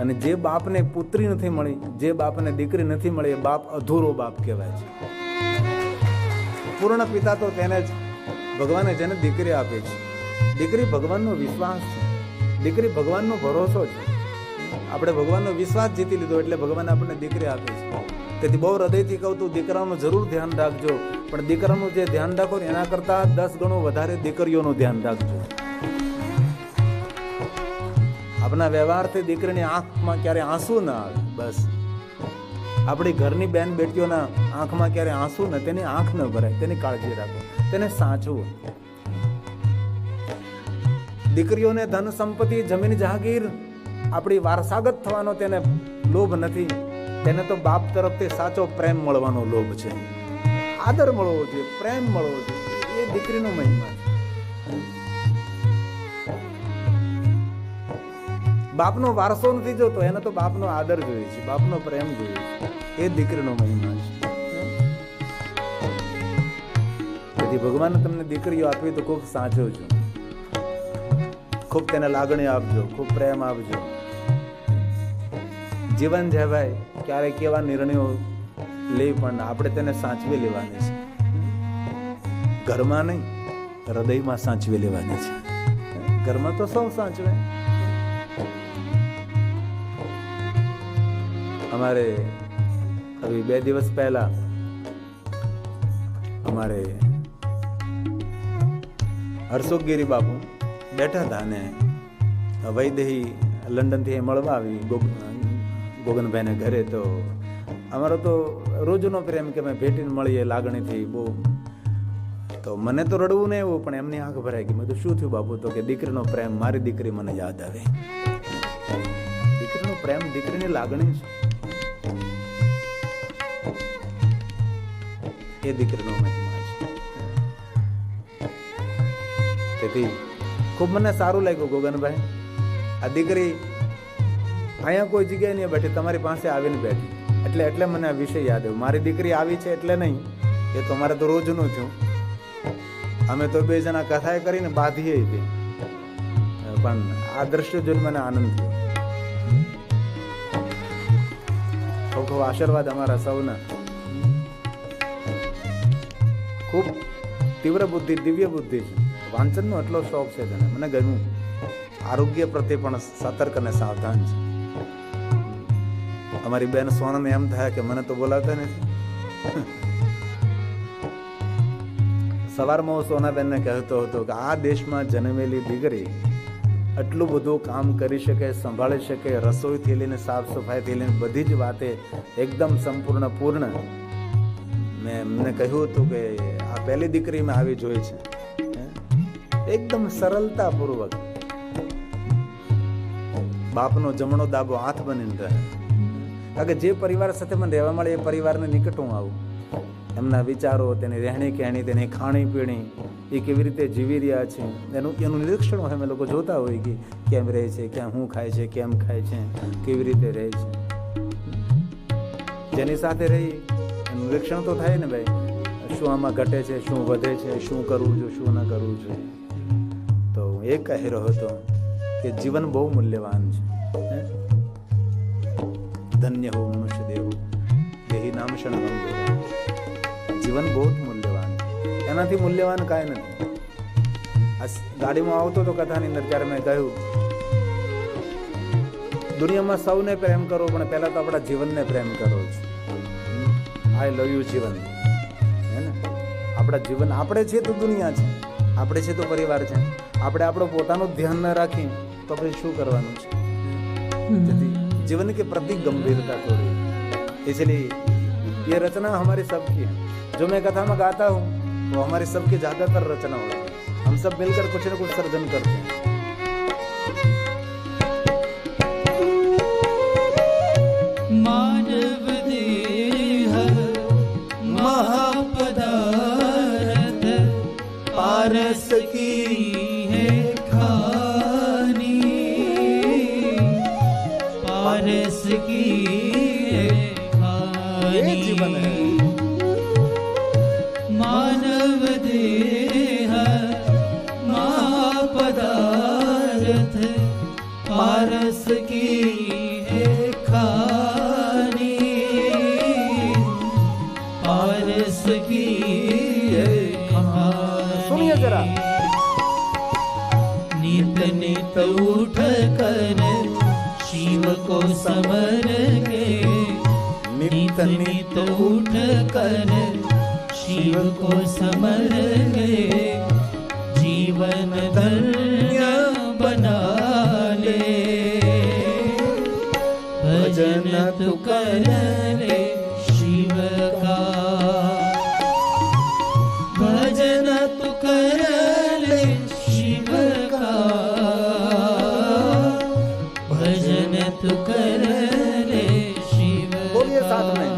અને જે બાપને પુત્રી નથી મળી, જે બાપને દીકરી નથી મળી, એ બાપ અધૂરો બાપ કહેવાય છે. પૂર્ણ પિતા તો તેને જ ભગવાને જેને દીકરી આપી છે. દીકરી ભગવાનનો વિશ્વાસ છે, દીકરી ભગવાનનો ભરોસો છે. આપણે ભગવાનનો વિશ્વાસ જીતી લીધો એટલે ભગવાન આપણને દીકરી આપે છે. તેથી બહુ હૃદયથી કહું તું દીકરાનું જરૂર ધ્યાન રાખજો, પણ દીકરાનું જે ધ્યાન રાખો એના કરતા 10 ગણું વધારે દીકરીઓનું ધ્યાન રાખજો. આપણા વ્યવહારથી દીકરીની આંખમાં ક્યારે આંસુ ના આવે. બસ આપણી ઘરની બેન બેટીઓના આંખમાં ક્યારે આંસુ ને, તેની આંખ ન ભરાય, તેની કાળજી રાખો, તેને સાચવો. દીકરીઓને ધન સંપત્તિ, જમીન જાગીર, આપણી વારસાગત થવાનો તેને લોભ નથી. તેને તો બાપ તરફથી સાચો પ્રેમ મળવાનો લોભ છે. આદર મળવો જોઈએ, પ્રેમ મળવો જોઈએ, એ દીકરીનો મહિમા છે. બાપનો વારસો નથી જોતો, એને તો બાપનો આદર જોઈએ છે, બાપનો પ્રેમ જોઈએ છે. એ દીકરીનો મહિમા છે. તેથી ભગવાને તમને દીકરીઓ આપી તો ખૂબ સાચવજો, ખૂબ તેને લાગણી આપજો, ખૂબ પ્રેમ આપજો. જીવન છે ભાઈ, ક્યારેક કેવા નિર્ણયો લે પણ આપણે તેને સાચવી લેવાની છે. ઘરમાં નહીં, હૃદયમાં સાચવી લેવાની છે. ઘરમાં તો સૌ સાચવે. અમારે હવે 2 દિવસ પહેલા અમારે હર્ષોગીરી બાપુ બેઠા હતા અને વૈદેહી લંડનથી મળવા આવી ગોગનભાઈને ઘરે. તો અમારો તો રોજનો પ્રેમ કે અમે ભેટીને મળીએ લાગણીથી બહુ. તો મને તો રડવું નહીં એવું, પણ એમની આંખ ભરાઈ ગઈ. મેં તો શું થયું બાપુ? તો કે દીકરીનો પ્રેમ, મારી દીકરી મને યાદ આવે. દીકરીનો પ્રેમ, દીકરીની લાગણી છે, એ દીકરીનો મહિમા છે. તેથી ખૂબ મને સારું લાગ્યું ગોગનભાઈ, આ દીકરી અહીંયા કોઈ જગ્યાએ નહીં બેઠી, તમારી પાસે આવીને બેઠી. એટલે મને આ વિષય યાદ આવ્યો. મારી દીકરી આવી છે એટલે નહીં, એ તો મારે તો રોજનું થયું. અમે તો 2 જણા કથાએ કરીને બાંધીએ હતી, પણ આ દ્રશ્ય જોઈને મને આનંદ થયો. ખૂબ ખૂબ આશીર્વાદ અમારા સૌના. ખૂબ તીવ્ર બુદ્ધિ, દિવ્ય બુદ્ધિ છે. વાંચનનો એટલો શોખ છે તેને, મને ગમ્યું. આરોગ્ય પ્રત્યે પણ સતર્ક અને સાવધાન છે. અમારી બેન સોનાને એમ થાય કે મને તો બોલાવતા નથી. સવારમાં હું સોનાબેનને કહેતો હતો કે આ દેશમાં જન્મેલી દીકરી આટલું બધું કામ કરી શકે, સંભાળી શકે, રસોઈથી લઈને સાફ સફાઈથી લઈને બધી જ વાતે એકદમ સંપૂર્ણ પૂર્ણ. મેં એમને કહ્યું હતું કે આ પહેલી દીકરી મેં આવી જોઈ છે, એકદમ સરળતાપૂર્વક બાપનો જમણો દાબો હાથ બનીને રહે. કારણ કે જે પરિવાર સાથે મને રહેવા મળે એ પરિવારને નિકટ હું આવું. એમના વિચારો, તેની રહેણી કહેણી, તેની ખાણી પીણી, એ કેવી રીતે જીવી રહ્યા છે એનું નિરીક્ષણ હોય. અમે લોકો જોતા હોય કે કેમ રહે છે, ક્યાં શું ખાય છે, કેમ ખાય છે, કેવી રીતે રહે છે. જેની સાથે રહી એનું નિરીક્ષણ તો થાય ને ભાઈ, શું આમાં ઘટે છે, શું વધે છે, શું કરવું જોઈએ, શું ન કરવું જોઈએ. તો હું એ કહી રહ્યો હતો કે જીવન બહુ મૂલ્યવાન છે. ધન્ય હો મનુષ્ય દેહુ દેહી નામ ક્ષણ. જીવન બહુ જ મૂલ્યવાન, એનાથી મૂલ્યવાન કાંઈ નથી. આ ગાડીમાં આવતો તો કથાની અંદર ત્યારે મેં કહ્યું દુનિયામાં સૌને પ્રેમ કરો, પણ પહેલા તો આપણા જીવનને પ્રેમ કરો છો. આઈ લવ યુ જીવન, હે ને? આપણા જીવન, આપણે છે તો દુનિયા છે, આપણે છે તો પરિવાર છે. આપણે આપણો પોતાનું ધ્યાન ન રાખીએ તો આપણે શું કરવાનું છે? તેથી जीवन के प्रति गंभीरता थोड़ी, इसलिए ये रचना हमारी सबकी है. जो मैं कथा में गाता हूँ वो हमारी सबकी ज्यादातर रचना होती है. हम सब मिलकर कुछ न कुछ सर्जन करते हैं. मानव देह महापदार्थ पारस की है खानी, पारस की है खानी. जीवन है मानव देह महापदार्थ पारस की है शिव को समर के नित नित उठ कर शिव को समर के जीवन धन्य बना ले। भजन तू कर ले शिव का, भजन तू कर ले शिव का, भजन तू कर ले शिव का। बोलिए साथ में।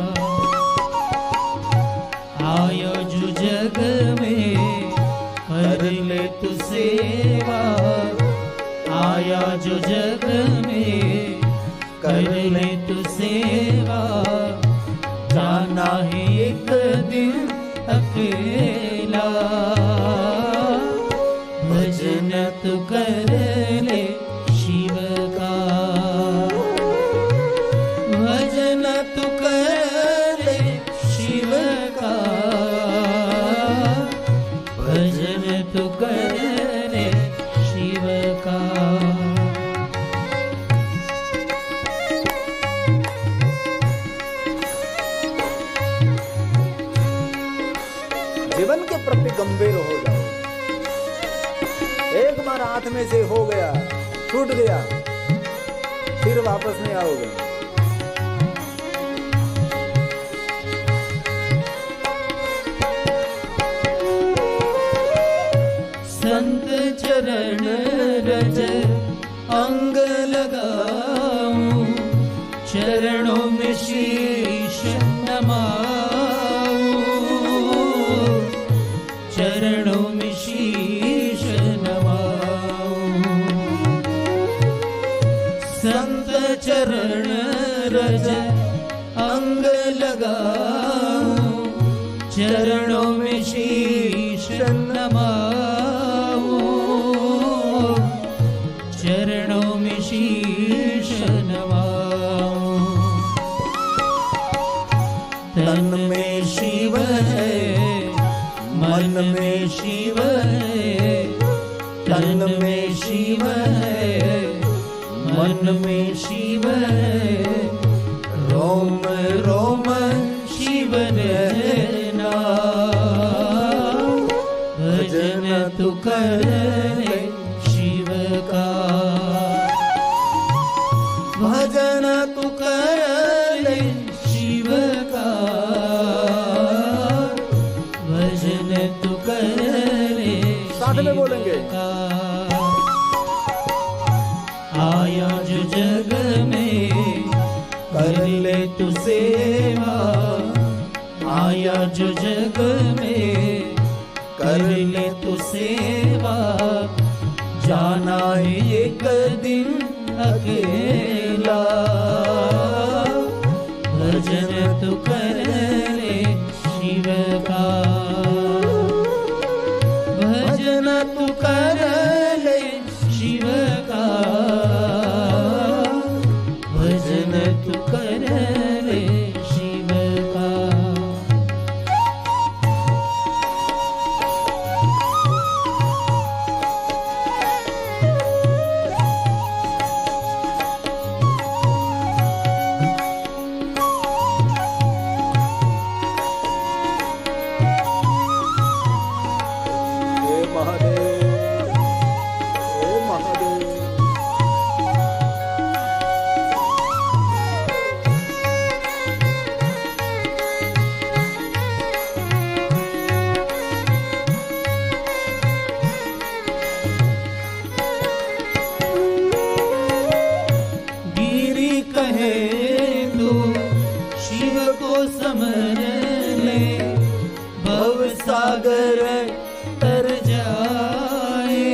आयो जो जग में कर ले तू सेवा, आया जो जग में कर ले तू सेवा, जाना है एक दिन अकेला। भजन तू कर ले शिव का, भजन तू कर ले शिव का, भजन तू कर ले शिव का। जीवन के प्रति गंभीर हो जाओ। एक बार हाथ में से हो गया, छूट गया, फिर वापस नहीं आओगे। संत चरण रज अंग लगाऊं, चरणों में शीश नमाऊं, चरणों में शीश नमाऊं। संत चरण रज अंग लगाऊं, चरणों में शीश नमाऊं, चरणों में शीश नमाऊं। तन में शिव है, मन में शिव है, तन में शिव है, मन में शिव है, रोम रोम शिव रहना। भजन तू कर ले शिव का, भजन तू कर ले शिव का, भजन तू कर ले साथ में बोलेंगे। का। आया जो जग में कर ले तू सेवा, आया जो जग में कर ले तू सेवा, जाना है एक दिन अकेला। भजन तू कर ले शिव का, भजन तू कर ले शिव का, भजन तू कर ले शिव का। हे महादेव, हे महादेव। गिरी कहे तू शिव को समर ले, भव सागर तर जाए,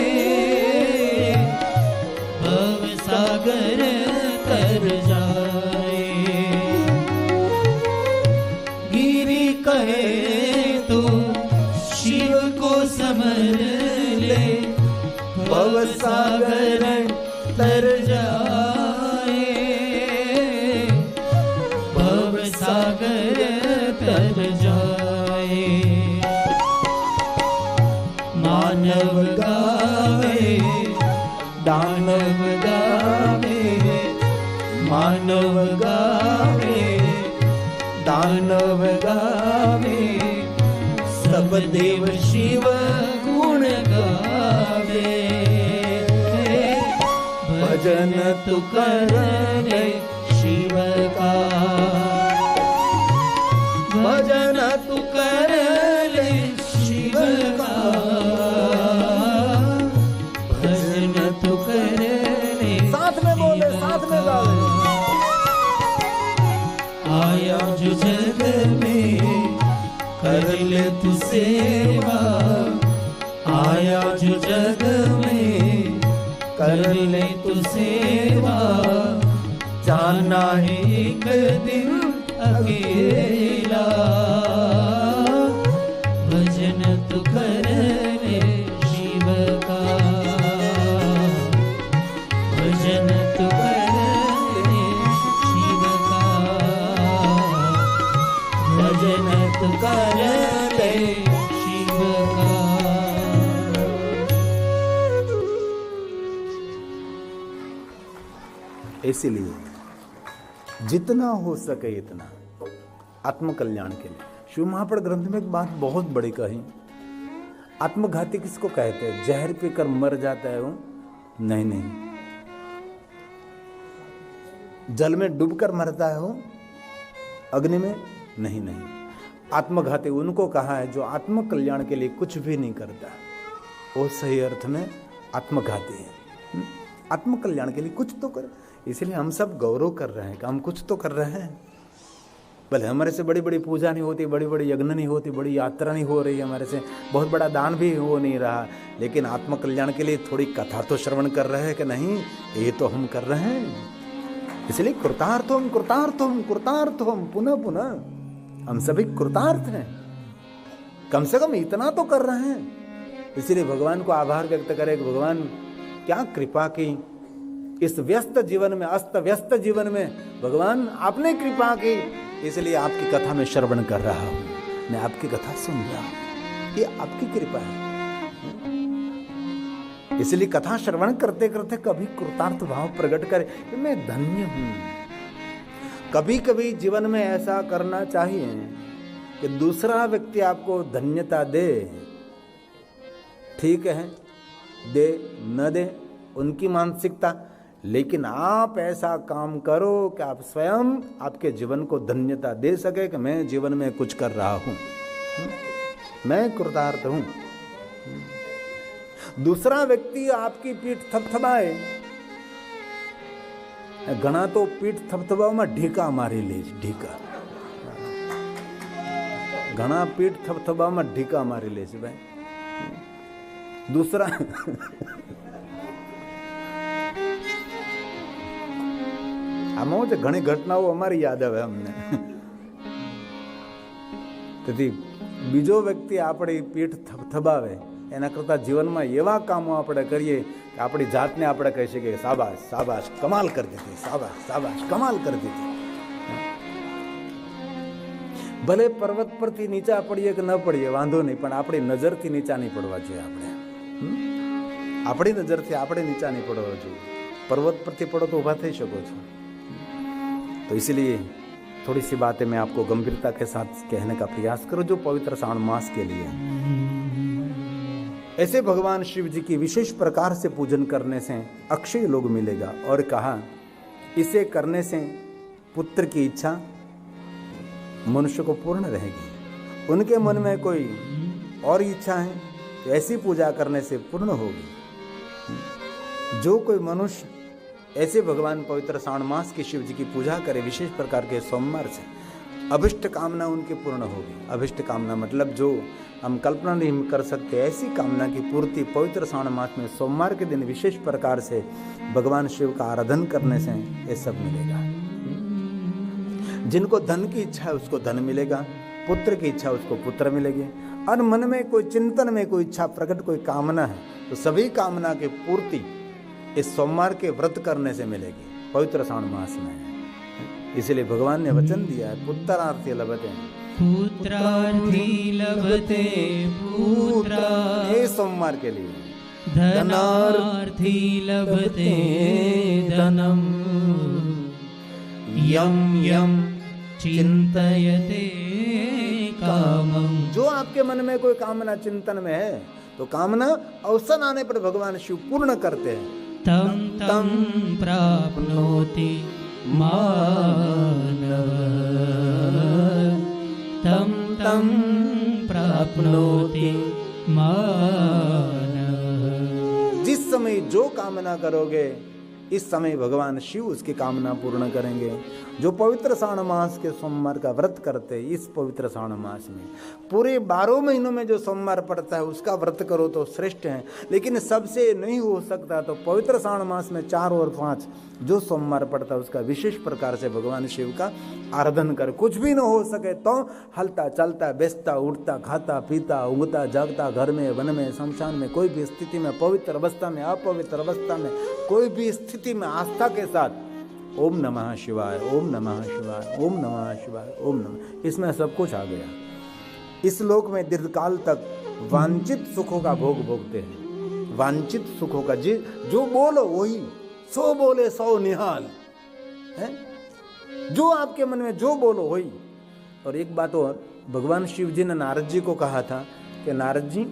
भव सागर तर जाए। गिरी कहे तू शिव को समर ले, भव सागर तर जाए, भव सागर तर जाए। मानव गावे दानव गावे, मानव गावे दानव गावे सब देव शिव गुण गावे भजन तू कर ले शिव का भजन तू कर ले शिव का भजन तू कर ले साथ में बोले साथ में गावे आया जो जग में कर ले तू सेवा आया जो जग में कर ले तू सेवा जाना है एक दिन अकेला भजन तू कर ले शिव का भजन तू कर ले शिव का भजन तू कर ले शिव का इसीलिए जितना हो सके इतना आत्मकल्याण के लिए शिव महापुराण ग्रंथ में एक बात बहुत बड़ी कही। आत्मघाती किसको कहते हैं? जहर पीकर मर जाता है वो? नहीं नहीं। जल में डूबकर मरता है वो? अग्नि में? नहीं नहीं। आत्मघाती उनको कहा है जो आत्मकल्याण के लिए कुछ भी नहीं करता, वो सही अर्थ में आत्मघाती है। आत्मकल्याण के लिए कुछ तो कर, इसलिए हम सब गौरव कर रहे हैं कि हम कुछ तो कर रहे हैं। भले हमारे से बड़ी बड़ी पूजा नहीं होती, बड़ी बड़ी यज्ञ नहीं होती, बड़ी यात्रा नहीं हो रही, हमारे से बहुत बड़ा दान भी हो नहीं रहा, लेकिन आत्मकल्याण के लिए थोड़ी कथा तो श्रवण कर रहे हैं कि नहीं, ये तो हम कर रहे हैं। इसलिए कृतार्थम कृतार्थम कृतार्थम पुनः पुनः हम सभी कृतार्थ हैं, कम से कम इतना तो कर रहे हैं। इसलिए भगवान को आभार व्यक्त करें कि भगवान क्या कृपा की, इस व्यस्त जीवन में, अस्त व्यस्त जीवन में भगवान आपने कृपा की, इसलिए आपकी कथा में श्रवण कर रहा हूं, मैं आपकी कथा सुन रहा हूं, ये आपकी कृपा है। इसलिए कथा श्रवण करते करते कभी कृतार्थ भाव प्रकट करे कि मैं धन्य हूं। कभी कभी जीवन में ऐसा करना चाहिए कि दूसरा व्यक्ति आपको धन्यता दे, ठीक है, दे न दे उनकी मानसिकता, लेकिन आप ऐसा काम करो कि आप स्वयं आपके जीवन को धन्यता दे सके कि मैं जीवन में कुछ कर रहा हूं, मैं कृतार्थ हूं। दूसरा व्यक्ति आपकी पीठ थपथपाए, घना तो पीठ थपथपाव में ढीका मारी ले, ढीका, घना पीठ थपथपाव में ढीका मारी ले भाई। दूसरा આમાં જે ઘણી ઘટનાઓ અમારી યાદ આવે અમને, તેથી બીજો વ્યક્તિ આપણી પીઠ થબાવે એના કરતાં જીવનમાં એવા કામો આપણે કરીએ કે આપણી જાતને આપણે કહી શકીએ કે શાબાશ શાબાશ કમાલ કરી દીધી, શાબાશ શાબાશ કમાલ કરી દીધી। ભલે પર્વત પરથી નીચા પડીએ કે ન પડીએ વાંધો નહીં, પણ આપણી નજરથી નીચા નહીં પડવા જોઈએ, આપણી નજરથી આપણે નીચા નહીં પડવા જોઈએ। पर्वत पर पड़ो तो उभा थी सको छो। तो इसलिए थोड़ी सी बातें मैं आपको गंभीरता के साथ कहने का प्रयास करूं जो पवित्र श्रावण मास के लिए। ऐसे भगवान शिव जी की विशेष प्रकार से पूजन करने से अक्षय लोग मिलेगा, और कहा इसे करने से पुत्र की इच्छा मनुष्य को पूर्ण रहेगी। उनके मन में कोई और इच्छा है तो ऐसी पूजा करने से पूर्ण होगी। जो कोई मनुष्य ऐसे भगवान पवित्र श्रावण मास की शिव जी की पूजा करे विशेष प्रकार के सोमवार से, अभिष्ट कामना उनकी पूर्ण होगी। अभिष्ट कामना मतलब जो हम कल्पना नहीं कर सकते, ऐसी कामना की पूर्ति पवित्र श्रावण मास में सोमवार के दिन विशेष प्रकार से भगवान शिव का आराधन करने से ये सब मिलेगा। जिनको धन की इच्छा है उसको धन मिलेगा, पुत्र की इच्छा उसको पुत्र मिलेगी, और मन में कोई चिंतन में कोई इच्छा प्रकट कोई कामना है तो सभी कामना की पूर्ति इस सोमवार के व्रत करने से मिलेगी पवित्र श्रावण मास में। इसलिए भगवान ने वचन दिया है पुत्रार्थी लभते, पुत्रार्थी लभते पुत्र, ये सोमवार के लिए। धनार्थी लभते धनम, यम यम चिंतयते कामं। जो आपके मन में कोई कामना चिंतन में है तो कामना अवसर आने पर भगवान शिव पूर्ण करते हैं। तं तं प्राप्नोति मानव, तं तं प्राप्नोति मानव। जिस समय जो कामना करोगे इस समय भगवान शिव उसकी कामना पूर्ण करेंगे। जो पवित्र श्रावण मास के सोमवार का व्रत करते हैं, इस पवित्र श्रावण मास में पूरे 12 महीनों में जो सोमवार पड़ता है उसका व्रत करो तो श्रेष्ठ है। लेकिन सबसे नहीं हो सकता तो पवित्र श्रावण मास में 4 और 5 जो सोमवार पड़ता है उसका विशेष प्रकार से भगवान शिव का आराधन कर। कुछ भी न हो सके तो हलता चलता बेचता उठता खाता पीता उगता जागता घर में वन में शमशान में कोई भी स्थिति में पवित्र अवस्था में अपवित्र अवस्था में कोई भी स्थिति में आस्था के साथ ओम नमः शिवाय ओम नमः शिवाय ओम नमः शिवाय ओम नमः, इसमें सब कुछ आ गया। इस लोक में दीर्घकाल तक वांछित सुखों का भोग भोगते हैं। वांछित सुखों का जो बोलो वही, सो बोले सो निहाल है। जो आपके मन में जो बोलो वही। और एक बात और, भगवान शिव जी ने नारद जी को कहा था कि नारद जी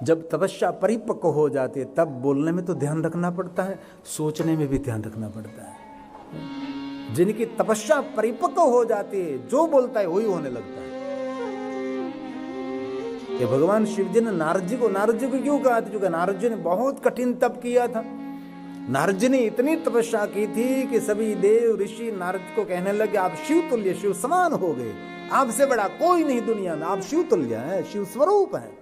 जब तपस्या परिपक्व हो जाती है तब बोलने में तो ध्यान रखना पड़ता है, सोचने में भी ध्यान रखना पड़ता है। जिनकी तपस्या परिपक्व हो जाती है जो बोलता है वही होने लगता है। ये भगवान शिव जी ने नारद जी को क्यों कहा था? क्योंकि नारद जी ने बहुत कठिन तप किया था। नारद जी ने इतनी तपस्या की थी कि सभी देव ऋषि नारद को कहने लगे आप शिव तुल्य शिव समान हो गए, आपसे बड़ा कोई नहीं दुनिया में, आप शिव तुल्य हैं, शिव स्वरूप हैं।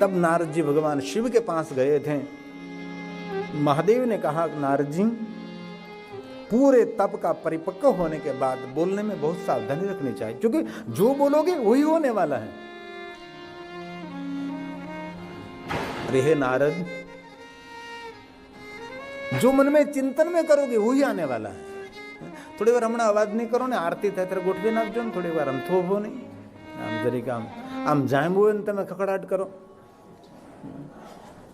तब नारद जी भगवान शिव के पास गए थे। महादेव ने कहा नारद जी पूरे तप का परिपक्व होने के बाद बोलने में बहुत सावधानी रखनी चाहिए, क्योंकि जो बोलोगे वही होने वाला है। अरे हे नारद, जो मन में चिंतन में करोगे वही आने वाला है। थोड़ी बार हमने आवाज नहीं करो ने आरती થાય ત્યારે ગોઠવી નાખજો ને, થોડી વાર આમ થોભો નહીં, આમ જરીક આમ જાંબુ હોય ને તમે ખખડાટ કરો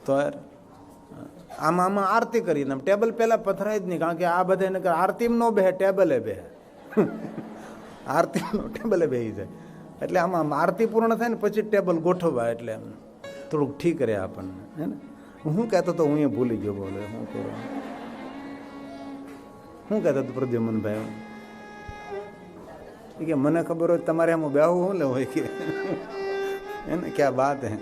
તો યાર આમાં આરતી કરીને ટેબલ પહેલા પથરાય જ નહીં, કારણ કે આ બધા એને આરતીમાં નો બેહે, ટેબલે બેહે, આરતીમાં ટેબલે બેહી જાય, એટલે આમાં આરતી પૂર્ણ થાય ને પછી ટેબલ ગોઠવવા એટલે એમ થોડુંક ઠીક રહે આપણને, હે ને। હું કહેતો તો હું એ ભૂલી ગયો, બોલે હું કરું, હું કહેતો તો પ્રદ્યુમન ભાઈ કે મને ખબર હોય તમારે આમાં બેહવું હું લે હોય કે, है ना, क्या बात है।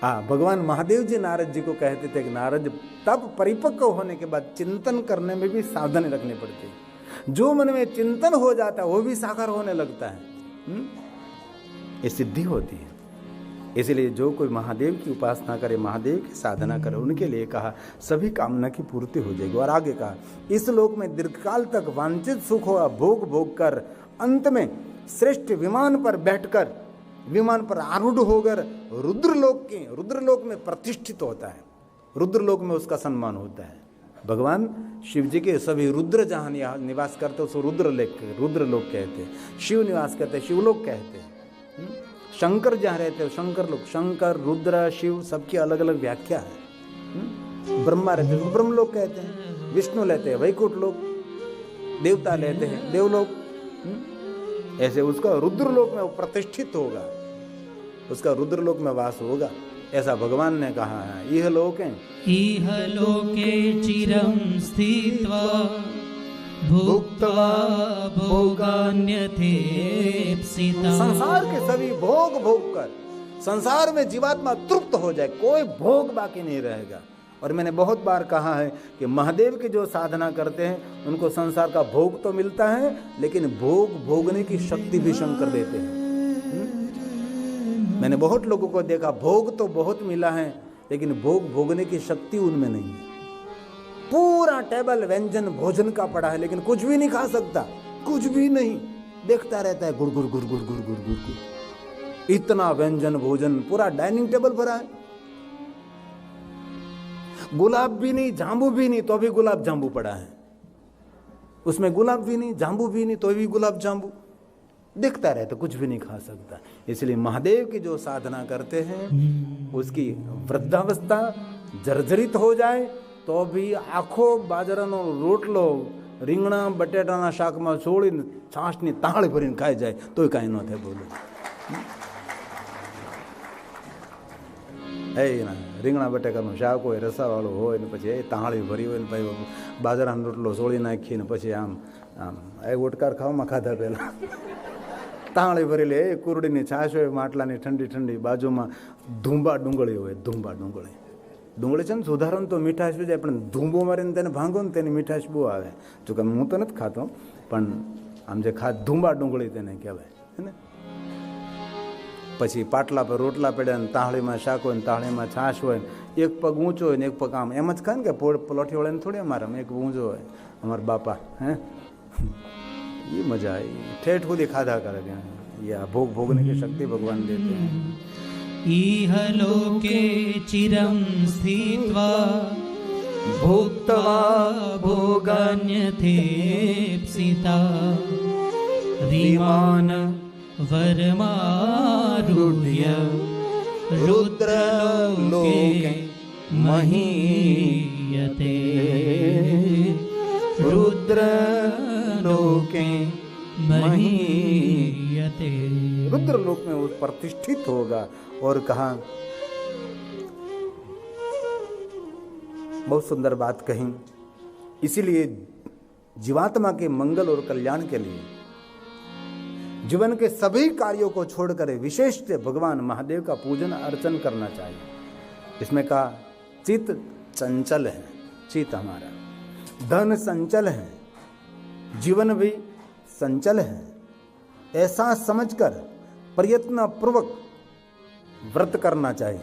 हाँ, भगवान महादेव जी नारद जी को कहते थे कि नारद तब परिपक्व होने के बाद चिंतन करने में भी सावधानी रखनी पड़ती है। जो मन में चिंतन हो जाता है वो भी साकार होने लगता है, ये सिद्धि होती है। इसलिए जो कोई महादेव की उपासना करे, महादेव की साधना करे, उनके लिए कहा सभी कामना की पूर्ति हो जाएगी। और आगे कहा इस लोक में दीर्घकाल तक वांछित सुख हो भोग भोग कर अंत में श्रेष्ठ विमान पर बैठकर, विमान पर आरूढ़ होकर रुद्रलोक में प्रतिष्ठित होता है। रुद्रलोक में उसका सम्मान होता है। भगवान शिव जी के सभी रुद्र जहाँ निवास करते उसको रुद्रलोक कहते हैं। शिव निवास करते शिवलोक कहते हैं। शंकर जहाँ रहते हो शंकर लोक, शंकर रुद्र शिव सबकी अलग अलग व्याख्या है। ब्रह्मा रहते हैं ब्रह्मलोक कहते हैं, विष्णु लेते हैं वैकुंठ लोक, देवता लेते हैं देवलोक। ऐसे उसका रुद्रलोक में वो प्रतिष्ठित होगा, उसका रुद्रलोक में वास होगा, ऐसा भगवान ने कहा है। इह लोके चिरं स्थित्वा भुक्त्वा भोगान्यथेप्सिता। संसार के सभी भोग भोग कर संसार में जीवात्मा तृप्त हो जाए, कोई भोग बाकी नहीं रहेगा। और मैंने बहुत बार कहा है कि महादेव की जो साधना करते हैं उनको संसार का भोग तो मिलता है, लेकिन भोग भोगने की शक्ति भी शंकर देते हैं। मैंने बहुत लोगों को देखा भोग तो बहुत मिला है लेकिन भोग भोगने की शक्ति उनमें नहीं है। पूरा टेबल व्यंजन भोजन का पड़ा है लेकिन कुछ भी नहीं खा सकता, कुछ भी नहीं, देखता रहता है गुड़ गुड़ गुड़ गुड़ गुड़ गुड़ गुड़ गुड़। इतना व्यंजन भोजन, पूरा डाइनिंग टेबल भरा है, गुलाब भी नहीं जांबू भी नहीं तो भी गुलाब जांबू पड़ा है, उसमें गुलाब भी नहीं जांबू भी नहीं तो भी गुलाब जांबू, देखता रहता, कुछ भी नहीं खा सकता। इसलिए महादेव की जो साधना करते हैं उसकी वृद्धावस्था जर्जरित हो जाए તો બી આખો બાજરાનો રોટલો રીંગણા બટેટાના શાકમાં છોડીને છાશની તાળી ભરીને ખાઈ જાય તોય કાંઈ ન થાય. બોલો રીંગણા બટેકાનું શાક હોય, રસાવાળું હોય ને પછી એ તાળી ભરી હોય ને પછી બાજરાનો રોટલો સોળી નાખીને પછી આમ આમ એ ઓટકાર ખાવામાં ખાધા પહેલાં તાળી ભરી લે. એ કુરડીની છાશ હોય માટલાની ઠંડી ઠંડી, બાજુમાં ધૂંબા ડુંગળી હોય, ધૂંબા ડુંગળી. ડુંગળી છે ને સુધારણ તો મીઠાશ બી જાય, પણ ધૂંબો મારીને તેને ભાંગો ને તેની મીઠાશ બહુ આવે. જોકે હું તો નથી ખાતો, પણ આમ જે ધૂંબા ડુંગળી તેને કહેવાય હે ને. પછી પાટલા પર રોટલા પડ્યા ને તાળીમાં શાક હોય ને તાળીમાં છાશ હોય, એક પગ ઊંચો હોય ને એક પગ આમ એમ જ ખાય ને કે પલોઠી વળે ને થોડી અમારે એક ઊંચો હોય અમારા બાપા હે. એ મજા આવી, ઠેઠ સુધી ખાધા કરે કે ये भोग भोगने की शक्ति भगवान देते हैं. इहलोके चिरं स्थित्वा भुक्त्वा भोगान्यथेप्सिता विमान वरमारुह्य रुद्रलोके महीयते. रुद्रलोके महीयते. रुद्रलोक में वो प्रतिष्ठित होगा. और कहा, बहुत सुंदर बात कही. इसीलिए जीवात्मा के मंगल और कल्याण के लिए जीवन के सभी कार्यों को छोड़कर विशेष से भगवान महादेव का पूजन अर्चन करना चाहिए. इसमें कहा चित्त चंचल है, चित्त हमारा धन संचल है, जीवन भी संचल है. ऐसा समझकर प्रयत्न पूर्वक व्रत करना चाहिए.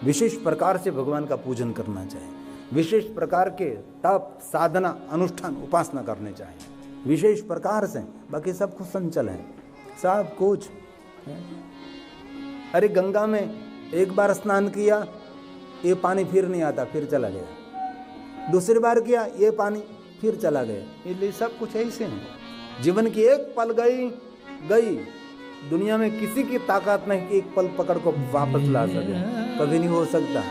विशेष प्रकार से भगवान का पूजन करना चाहिए. विशेष प्रकार के तप साधना अनुष्ठान उपासना करने चाहिए विशेष प्रकार से. बाकी सब कुछ संचल है, सब कुछ. अरे गंगा में एक बार स्नान किया, ये पानी फिर नहीं आता, फिर चला गया. दूसरी बार किया, ये पानी फिर चला गया. इसलिए सब कुछ ऐसे है. जीवन की एक पल गई. दुनिया में किसी की ताकत नहीं कि एक पल पकड़ को वापस ला सके, कभी नहीं हो सकता.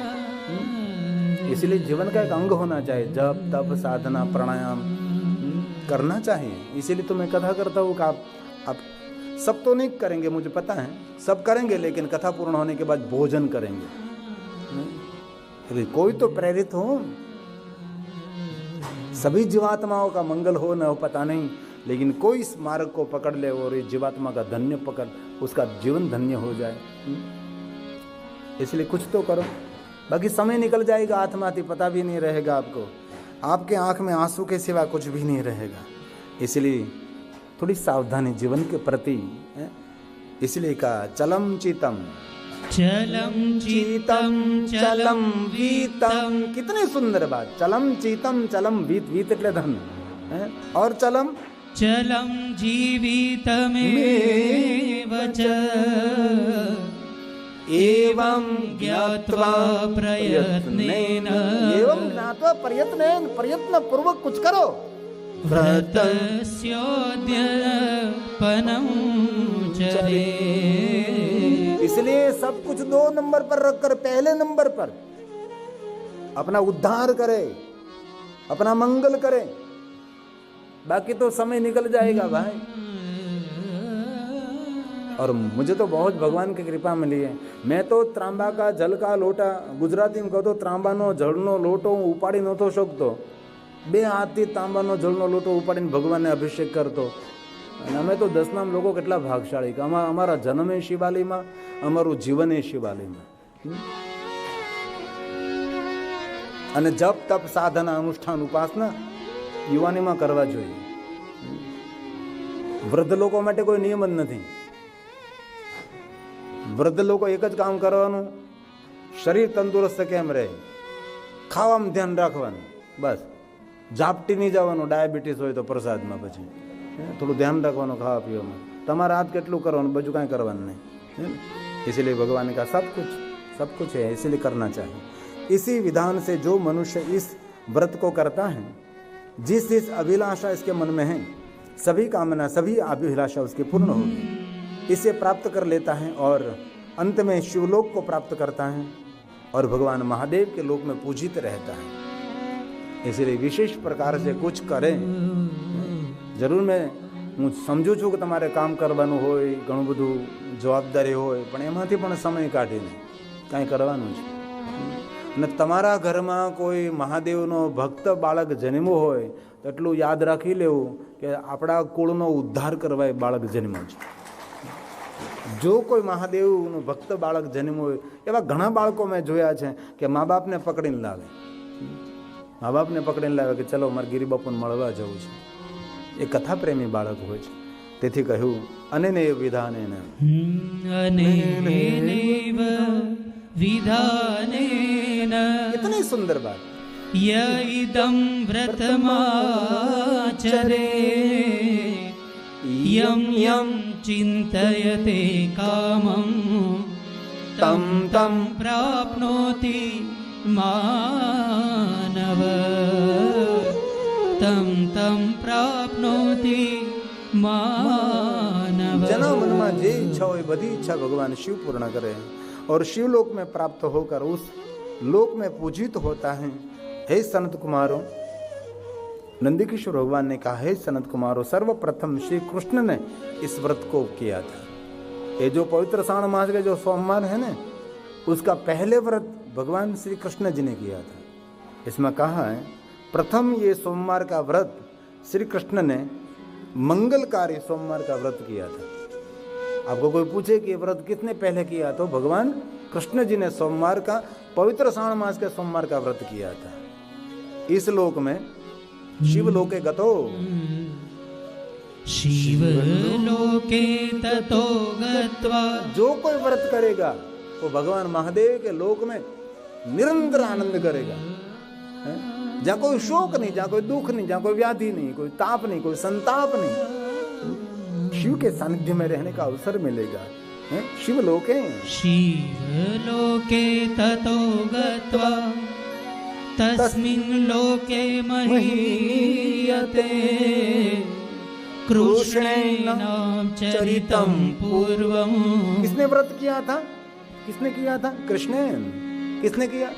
इसलिए जीवन का एक अंग होना चाहिए. जप तप साधना प्राणायाम करना चाहिए. इसीलिए तो मैं कथा करता हूँ कि आप सब तो नहीं करेंगे, मुझे पता है सब करेंगे, लेकिन कथा पूर्ण होने के बाद भोजन करेंगे. कोई तो प्रेरित हो. सभी जीवात्माओं का मंगल हो न हो पता नहीं, लेकिन कोई इस मार्ग को पकड़ ले और इस जीवात्मा का धन्य पकड़, उसका जीवन धन्य हो जाए. इसलिए कुछ तो करो. बाकी समय निकल जाएगा आत्माती, पता भी नहीं रहेगा आपको. आपके आंख में आंसू के सिवा कुछ भी नहीं रहेगा. इसलिए थोड़ी सावधानी जीवन के प्रति. इसलिए कहा चलम चीतम चलम चीतम चलम वीतम. कितनी सुंदर बात. चलम चीतम चलम वीत. वीत એટલે ધન. और चलम चलम जीवितमेव च एवं ज्ञात्वा प्रयत्नेन. एवं ज्ञात्वा प्रयत्नेन, प्रयत्न पूर्वक कुछ करो. व्रतस्योद्यपनं चरे. इसलिए सब कुछ 2 नंबर पर रखकर पहले नंबर पर अपना उद्धार करे, अपना मंगल करे. बाकी तो समय निकल जाएगा भाई. और मुझे तो बहुत भगवान की कृपा मिली है. मैं तो ત્રાંબા का जल का लोटा, गुजराती में કહો તો ત્રાંબાનો જળનો લોટો ઉપાડી નહોતો શકતો. 2 હાથથી તાંબાનો જળનો લોટો ઉપાડીને ભગવાનને અભિષેક કરતો. અને અમે તો 10 નામ લોકો કેટલા ભાગશાળી કે અમારા જન્મે શિવાલયમાં, અમારું જીવન એ શિવાલયમાં. અને જપ તપ સાધના અનુષ્ઠાન ઉપાસના યુવાનીમાં કરવા જોઈએ. વૃદ્ધ લોકો માટે કોઈ નિયમ જ નથી. વૃદ્ધ લોકો એક જ કામ કરવાનું, શરીર તંદુરસ્ત કેમ રહે, ખાવામાં ધ્યાન રાખવાનું, બસ. ઝાપટી નહીં જવાનું. ડાયાબિટીસ હોય તો પ્રસાદમાં પછી થોડું ધ્યાન રાખવાનું ખાવા પીવામાં. તમારા હાથ કેટલું કરવાનું, બીજું કાંઈ કરવાનું નહીં. इसलिए भगवान का सब कुछ है, इसलिए करना चाहिए. इसी विधान से जो मनुष्य इस व्रत को करता है, जिस अभिलाषा इसके मन में है, सभी कामना सभी अभिलाषा उसकी पूर्ण होगी. इसे प्राप्त कर लेता है और अंत में शिवलोक को प्राप्त करता है और भगवान महादेव के लोक में पूजित रहता है. इसलिए विशेष प्रकार से कुछ करें. જરૂર હું સમજુ છું કે તમારે કામ કરવાનું હોય, ઘણું બધું જવાબદારી હોય, પણ એમાંથી પણ સમય કાઢીને કાંઈ કરવાનું છે. અને તમારા ઘરમાં કોઈ મહાદેવનો ભક્ત બાળક જન્મ્યો હોય તો એટલું યાદ રાખી લેવું કે આપણા કુળનો ઉદ્ધાર કરવા એ બાળક જન્મ્યો છે. જો કોઈ મહાદેવનું ભક્ત બાળક જન્મ્યો હોય, એવા ઘણા બાળકો મેં જોયા છે કે મા બાપને પકડીને લાવે, મા બાપને પકડીને લાવે કે ચલો મારે ગિરિબાપુને મળવા જવું છે. એ કથા પ્રેમી બાળક હોય છે. તેથી કહ્યું અનેનેવ વિધાનેન, અનેનેવ વિધાનેન, कितनी सुंदर बात. યદં વ્રતમાચરે યમ યમ ચિંતયતે કામં તમ તમ પ્રાપ્નોતિ માનવ, તમ તમ પ્રાપ્નોતિ માનવ. જેના મનમાં જે ઈચ્છા હોય બધી ઈચ્છા ભગવાન शिव पूर्ण करे और शिवलोक में प्राप्त होकर उस लोक में पूजित होता है. हे सनत कुमारों, नंदकिशोर भगवान ने कहा, हे सनत कुमारों, सर्वप्रथम श्री कृष्ण ने इस व्रत को किया था. ये जो पवित्र श्रावण मास के जो सोमवार है ना, उसका पहले व्रत भगवान श्री कृष्ण जी ने किया था. इसमें कहा है प्रथम ये सोमवार का व्रत श्री कृष्ण ने मंगलकारी सोमवार का व्रत किया था. आपको कोई पूछे कि ये व्रत किसने पहले किया, तो भगवान कृष्ण जी ने सोमवार का, पवित्र श्रावण मास के सोमवार का व्रत किया था. इस लोक में शिवलोके गतो, शिवलोके ततो गत्वा, जो कोई व्रत करेगा वो भगवान महादेव के लोक में निरंतर आनंद करेगा. जहाँ कोई शोक नहीं, जहाँ कोई दुख नहीं, जहाँ कोई व्याधि नहीं, कोई ताप नहीं, कोई संताप नहीं, शिव के सानिध्य में रहने का अवसर मिलेगा. शिवलोके, शिवलोके ततो गत्वा तस्मिन् लोके महीयते कृष्णेन चरितं पूर्वं. किसने व्रत किया था, किसने किया था? कृष्ण. किसने किया?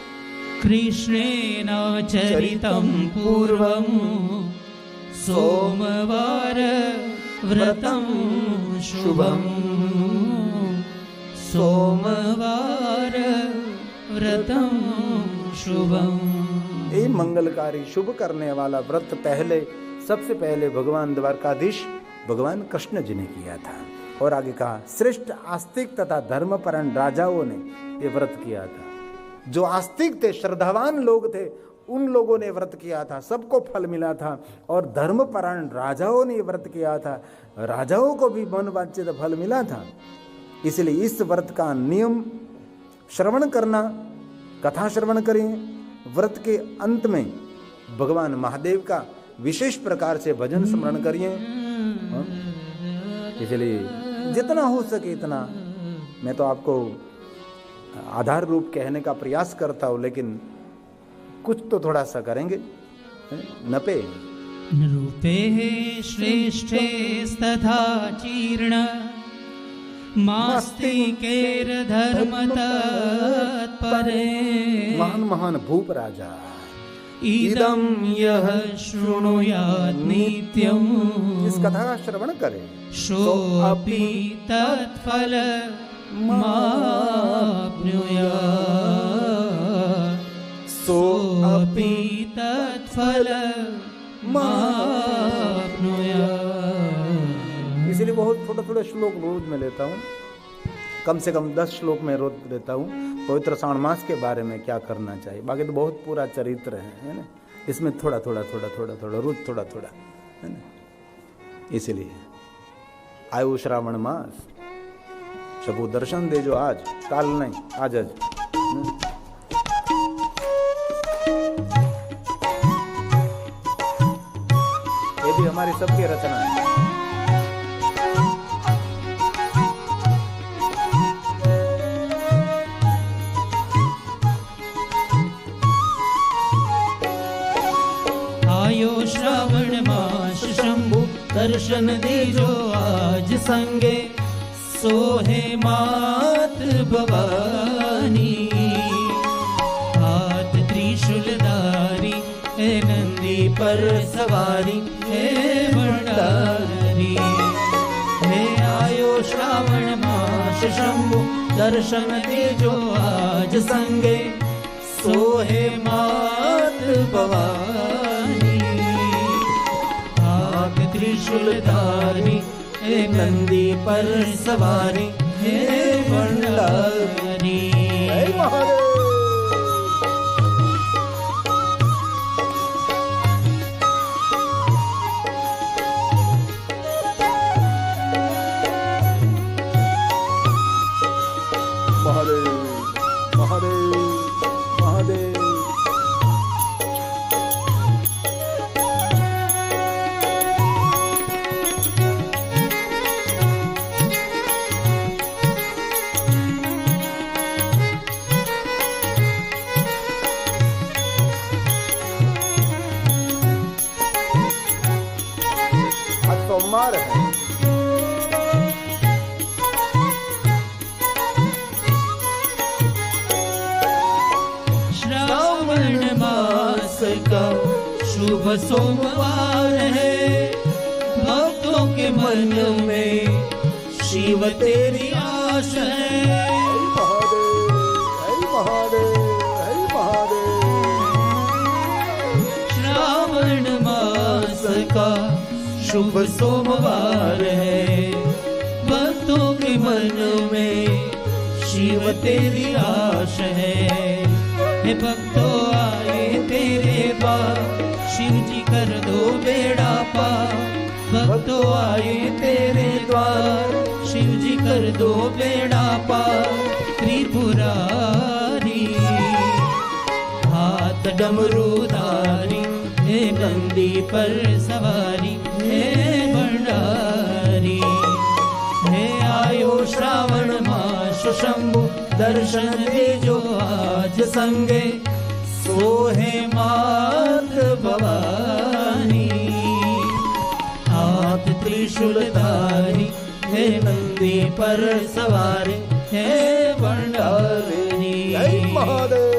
कृष्णेन चरितं पूर्वं सोमवार व्रतं शुभं, सोमवार व्रतं शुभं. ये मंगलकारी शुभ करने वाला व्रत पहले, सबसे पहले भगवान द्वारकाधीश भगवान कृष्ण जी ने किया था. और आगे कहा श्रेष्ठ आस्तिक तथा धर्मपरायण राजाओं ने ये व्रत किया था. जो आस्तिक थे, श्रद्धावान लोग थे, उन लोगों ने व्रत किया था, सबको फल मिला था. और धर्मपरायण राजाओं ने व्रत किया था, राजाओं को भी मनवांछित फल मिला था. इसलिए इस व्रत का नियम श्रवण करना, कथा श्रवण करें. व्रत के अंत में भगवान महादेव का विशेष प्रकार से भजन स्मरण करिए. इसलिए जितना हो सके इतना मैं तो आपको आधार रूप कहने का प्रयास करता हूँ, लेकिन कुछ तो थोड़ा सा करेंगे. नपे नृपे श्रेष्ठे तथा चीर्ण मास्तिकेर धर्म तत्परे. महान महान भूप राजा इदं यः शृणुयात् नित्यं, इस कथा का श्रवण करे, सोऽपि तत्फल माप्नुयात्, सोऽपि तत्फल माप्नुयात्. इसलिए बहुत थोड़ा थोड़ा श्लोक रोज में लेता हूँ, कम से कम 10 श्लोक में रोज लेता हूँ. पवित्र श्रावण मास के बारे में क्या करना चाहिए, बाकी तो बहुत पूरा चरित्र है ना. इसमें थोड़ा थोड़ा थोड़ा थोड़ा थोड़ा रोज थोड़ा थोड़ा है ना. इसलिए आयु श्रावण मास, सबको दर्शन दे जो आज, काल नहीं, आज आज. ये भी हमारी सबकी रचना है. आयो श्रावण मास शंभु दर्शन दीजो आज संगे, सोहे मात भवानी हाथ त्रिशूलधारी हे नंदी पर सवारी हे भंडारी। हे आयो श्रावण मास शंभु दर्शन देजो आज संगे सोहे मात भवानी। हाथ त्रिशूलधारी हे नंदी पर सवारी हे भंडारी। जय महादेव। महादेव महादेव महादेव। आज सोमवार है। श्रावण मास का शुभ सोमवार है। भक्तों के मन में शिव तेरी आश है। जय महादेव जय महादेव। श्रावण मास का शुभ सोमवार है। भक्तों के मन में शिव तेरी आश है। हे भक्तों आए तेरे द्वार शिव जी कर दो बेड़ा पार। भक्तों आए तेरे द्वार शिव जी कर दो बेड़ा पार। त्रिपुरारी हाथ डमरूधारी हे नंदी पर सवारी हे भंडारी। हे आयो श्रावण मास शंभु दर्शन देजो आज संगे सोहे मात भवानी। हाथ त्रिशूलधारी हे नंदी पर सवारी हे भंडारी। जय महादेव।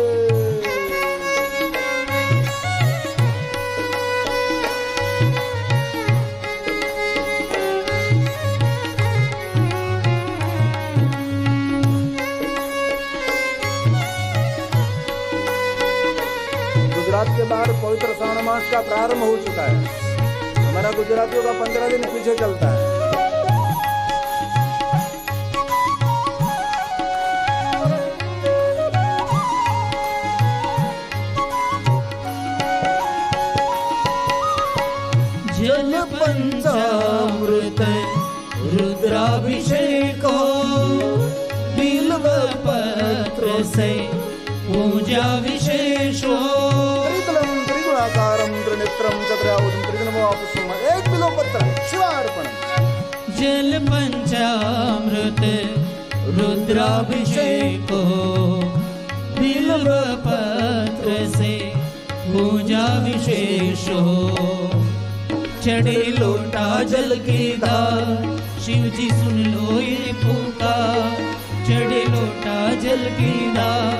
गुजरात के बाहर पवित्र श्रावण मास का प्रारंभ हो चुका है। हमारा गुजरातियों का 15 दिन पीछे चलता है। जल पंचामृत रुद्राभिषेक बिल्व पत्र से पूजा विशेष त्रितलं त्रिगुणाकारं त्रिनेत्रं चतुर्यावुधं त्रिगुणमवापुष्पम् एक बिल्वपत्र शिवार्पणम्। जल पंचामृत रुद्राभिषेक बिल्व पत्र से पूजा विशेष। चढ़े लोटा जल की धार शिव जी सुन लो ये पुकार। चढ़े लोटा जल की धार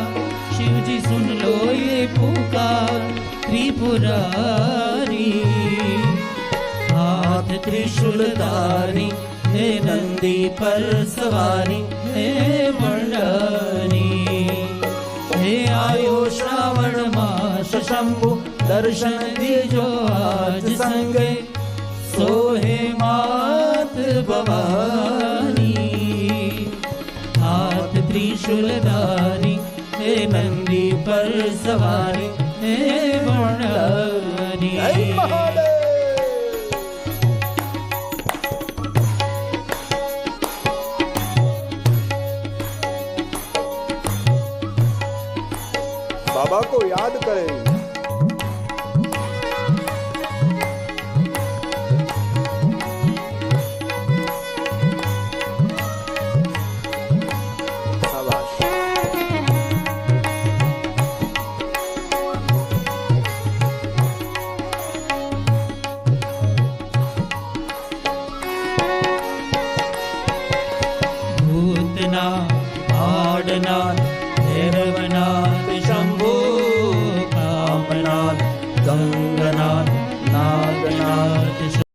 शिव जी सुन लो ये पुकार। त्रिपुरारी हाथ त्रिशूलधारी हे नंदी पर सवारी हे भंडारी। हे आयो श्रावण मास शंभु दर्शन दीजो आज संगे सोहे मात भवानी। हाथ त्रिशूलधारी हे नंदी पर सवारी हे भंडारी। जय महादेव। बाबा को याद करें। भैरवनाथ शंभो कामनाथ गंगनाथ नागनाथ